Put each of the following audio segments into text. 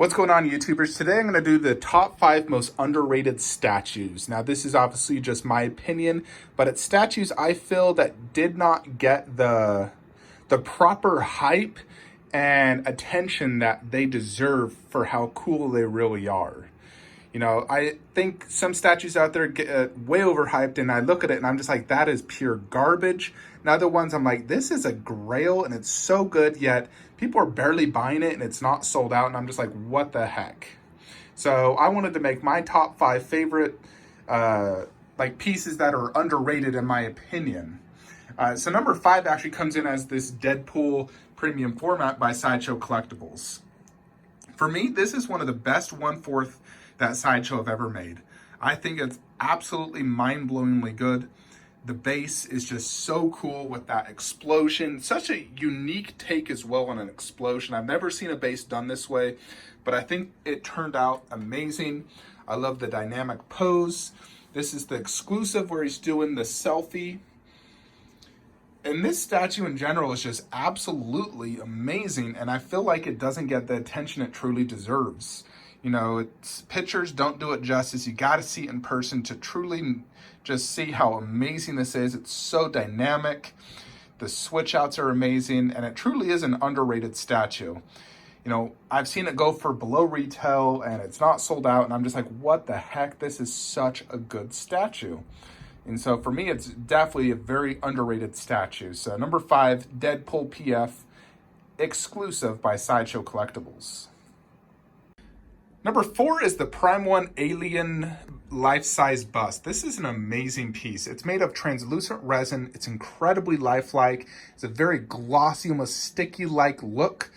What's going on, YouTubers? Today I'm going to do the top 5 most underrated statues. Now, this is obviously just my opinion, but it's statues I feel that did not get the proper hype and attention that they deserve for how cool they really are. You know, I think some statues out there get way overhyped, and I look at it and I'm just like, that is pure garbage. And other ones, I'm like, this is a grail and it's so good, yet people are barely buying it and it's not sold out. And I'm just like, what the heck? So I wanted to make my top 5 favorite pieces that are underrated in my opinion. So number 5 actually comes in as this Deadpool premium format by Sideshow Collectibles. For me, this is one of the best 1/4 that Sideshow have ever made. I think it's absolutely mind-blowingly good. The base is just so cool with that explosion. Such a unique take as well on an explosion. I've never seen a base done this way, but I think it turned out amazing. I love the dynamic pose. This is the exclusive where he's doing the selfie. And this statue in general is just absolutely amazing, and I feel like it doesn't get the attention it truly deserves. You know, its pictures don't do it justice. You got to see it in person to truly just see how amazing this is. It's so dynamic. The switch outs are amazing, and it truly is an underrated statue. You know, I've seen it go for below retail, and it's not sold out, and I'm just like, what the heck? This is such a good statue. And so for me, it's definitely a very underrated statue. So number 5, Deadpool PF, exclusive by Sideshow Collectibles. Number 4 is the Prime 1 Alien Life-Size Bus. This is an amazing piece. It's made of translucent resin. It's incredibly lifelike. It's a very glossy, almost sticky-like look.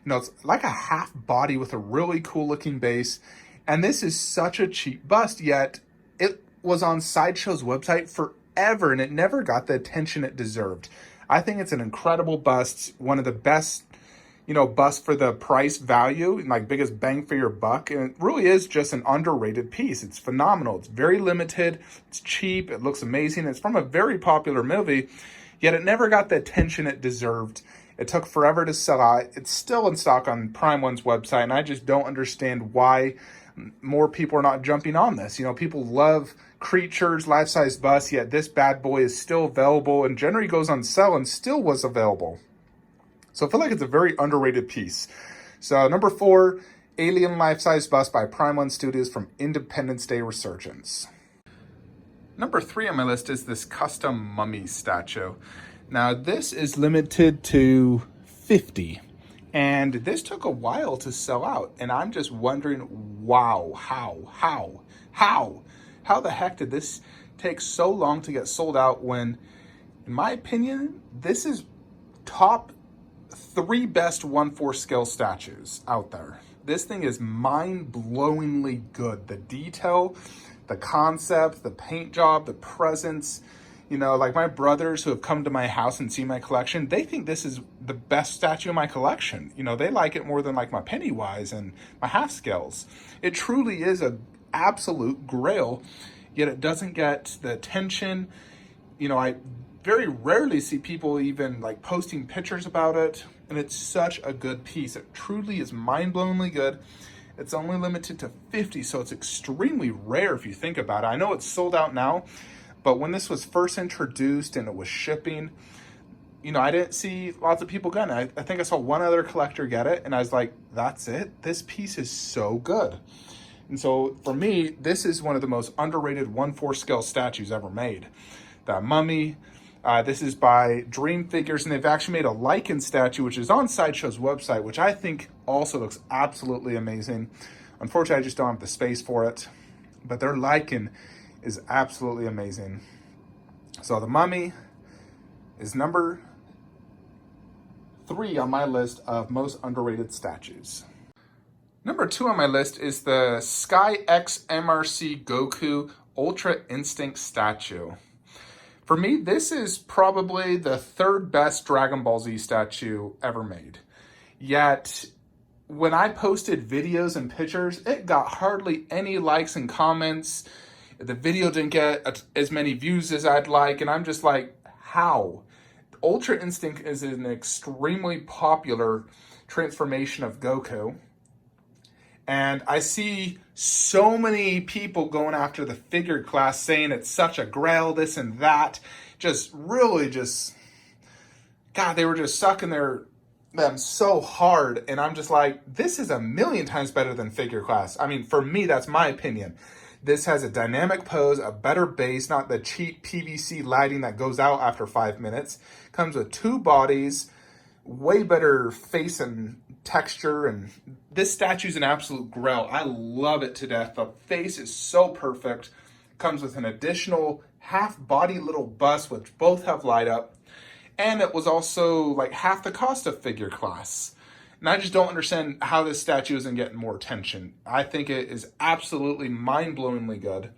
You know, it's like a half body with a really cool looking base. And this is such a cheap bust, yet it was on Sideshow's website forever and it never got the attention it deserved. I think it's an incredible bust, one of the best, bust for the price value, like biggest bang for your buck. And it really is just an underrated piece. It's phenomenal. It's very limited. It's cheap. It looks amazing. It's from a very popular movie, yet it never got the attention it deserved. It took forever to sell out. It's still in stock on Prime 1's website, and I just don't understand why more people are not jumping on this. You know, people love Creatures, Life-Size Bus, yet this bad boy is still available and generally goes on sale and still was available. So I feel like it's a very underrated piece. So number 4, Alien Life-Size Bus by Prime 1 Studios from Independence Day Resurgence. Number 3 on my list is this custom mummy statue. Now this is limited to 50. And this took a while to sell out. And I'm just wondering, wow, how the heck did this take so long to get sold out when, in my opinion, this is top 3 best 1/4 scale statues out there. This thing is mind-blowingly good. The detail, the concept, the paint job, the presence. You know, like my brothers who have come to my house and seen my collection, they think this is the best statue in my collection. You know, they like it more than like my Pennywise and my half scales. It truly is an absolute grail, yet it doesn't get the attention. You know, I very rarely see people even like posting pictures about it, and it's such a good piece. It truly is mind-blowingly good. It's only limited to 50, so it's extremely rare if you think about it. I know it's sold out now, but when this was first introduced and it was shipping, you know, I didn't see lots of people getting it. I think I saw one other collector get it, and I was like, that's it? This piece is so good. And so for me, this is one of the most underrated 1/4 scale statues ever made. That mummy, this is by Dream Figures, and they've actually made a Lycan statue, which is on Sideshow's website, which I think also looks absolutely amazing. Unfortunately, I just don't have the space for it, but their Lycan is absolutely amazing. So the mummy is number 3 on my list of most underrated statues. Number 2 on my list is the Sky X MRC Goku Ultra Instinct statue. For me, this is probably the 3rd best Dragon Ball Z statue ever made. Yet, when I posted videos and pictures, it got hardly any likes and comments. The video didn't get as many views as I'd like, and I'm just like, how? Ultra Instinct is an extremely popular transformation of Goku. And I see so many people going after the figure class saying it's such a grail, this and that. Just really just, God, they were just sucking them so hard. And I'm just like, this is a million times better than figure class. I mean, for me, that's my opinion. This has a dynamic pose, a better base, not the cheap PVC lighting that goes out after 5 minutes. Comes with 2 bodies, way better face and texture, and this statue's an absolute grail. I love it to death. The face is so perfect. Comes with an additional half body little bus, which both have light up, and it was also like half the cost of figure class. And I just don't understand how this statue isn't getting more attention. I think it is absolutely mind-blowingly good.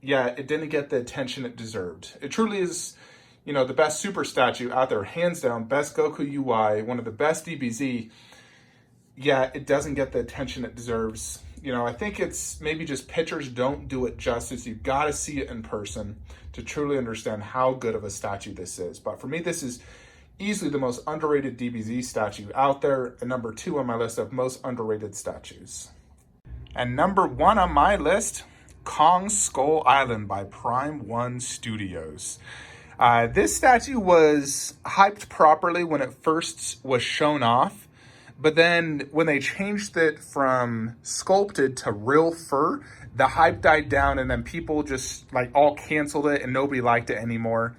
Yeah, it didn't get the attention it deserved. It truly is, the best super statue out there, hands down, best Goku UI, one of the best DBZ. Yeah, it doesn't get the attention it deserves. I think it's maybe just pictures don't do it justice. You've got to see it in person to truly understand how good of a statue this is. But for me, this is easily the most underrated DBZ statue out there, and number 2 on my list of most underrated statues. And number 1 on my list, Kong Skull Island by Prime 1 Studios. This statue was hyped properly when it first was shown off. But then when they changed it from sculpted to real fur, the hype died down, and then people just like all canceled it and nobody liked it anymore.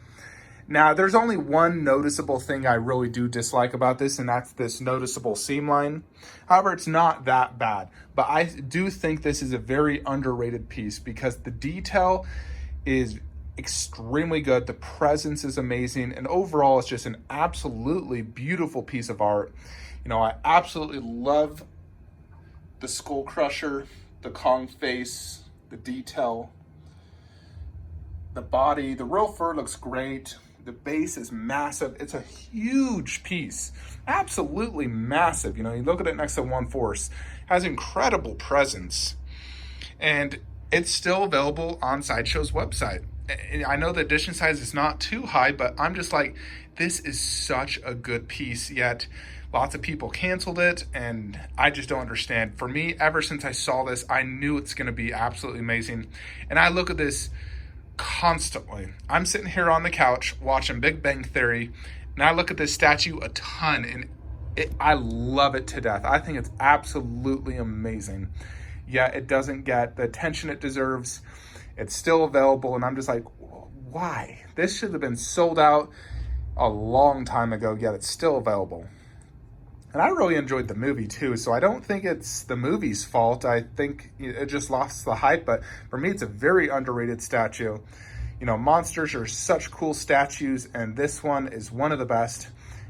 Now, there's only one noticeable thing I really do dislike about this, and that's this noticeable seam line. However, it's not that bad. But I do think this is a very underrated piece because the detail is extremely good. The presence is amazing. And overall, it's just an absolutely beautiful piece of art. I absolutely love the skull crusher, the Kong face, the detail, the body. The real fur looks great. The base is massive. It's a huge piece, absolutely massive. You look at it next to One Force, has incredible presence, and it's still available on Sideshow's website. I know the edition size is not too high, but I'm just like, this is such a good piece, yet lots of people canceled it, and I just don't understand. For me, ever since I saw this, I knew it's going to be absolutely amazing, and I look at this constantly. I'm sitting here on the couch watching Big Bang Theory, and I look at this statue a ton, and I love it to death. I think it's absolutely amazing. Yeah, it doesn't get the attention it deserves. It's still available, and I'm just like, why? This should have been sold out a long time ago, yet it's still available. And I really enjoyed the movie too, so I don't think it's the movie's fault. I think it just lost the hype, but for me, it's a very underrated statue. Monsters are such cool statues, and this one is one of the best.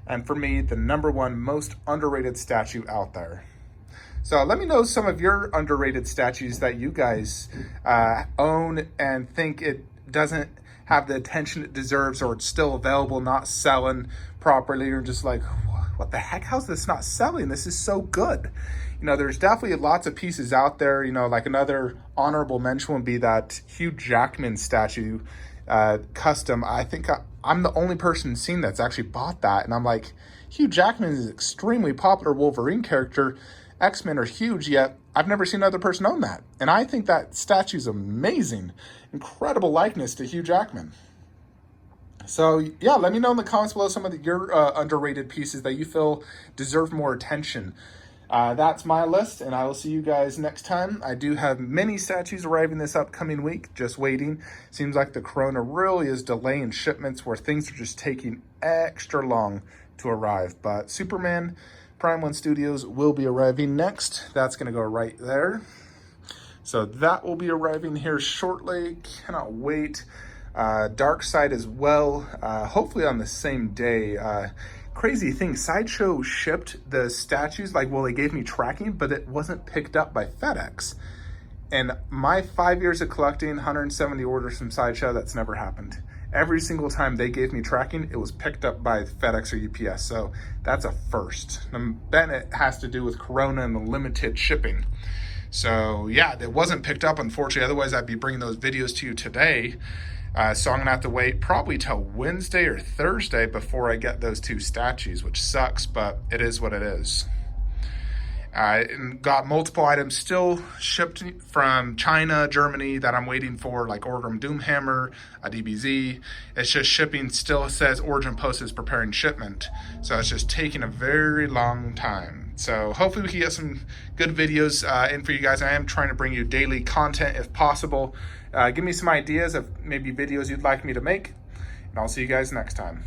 And for me, the number 1 most underrated statue out there. So let me know some of your underrated statues that you guys own and think it doesn't have the attention it deserves, or it's still available, not selling properly, or just like, what the heck? How's this not selling? This is so good. There's definitely lots of pieces out there. Like another honorable mention would be that Hugh Jackman statue custom. I think I'm the only person seen that's actually bought that. And I'm like, Hugh Jackman is an extremely popular Wolverine character. X-Men are huge, yet I've never seen another person own that. And I think that statue's amazing. Incredible likeness to Hugh Jackman. So yeah, let me know in the comments below some of your underrated pieces that you feel deserve more attention. That's my list, and I will see you guys next time. I do have many statues arriving this upcoming week, just waiting. Seems like the corona really is delaying shipments where things are just taking extra long to arrive. But Superman Prime 1 Studios will be arriving next. That's going to go right there. So that will be arriving here shortly. Cannot wait. Darkseid as well, hopefully on the same day. Crazy thing, Sideshow shipped the statues, they gave me tracking, but it wasn't picked up by FedEx. And my 5 years of collecting, 170 orders from Sideshow, that's never happened. Every single time they gave me tracking, it was picked up by FedEx or UPS, so that's a first. And then it has to do with Corona and the limited shipping. So yeah, it wasn't picked up, unfortunately, otherwise I'd be bringing those videos to you today. So I'm gonna have to wait probably till Wednesday or Thursday before I get those 2 statues, which sucks, but it is what it is. And got multiple items still shipped from China, Germany that I'm waiting for, like Orgrim Doomhammer, a DBZ. It's just shipping still says Origin Post is preparing shipment. So it's just taking a very long time. So hopefully we can get some good videos in for you guys. I am trying to bring you daily content if possible. Give me some ideas of maybe videos you'd like me to make, and I'll see you guys next time.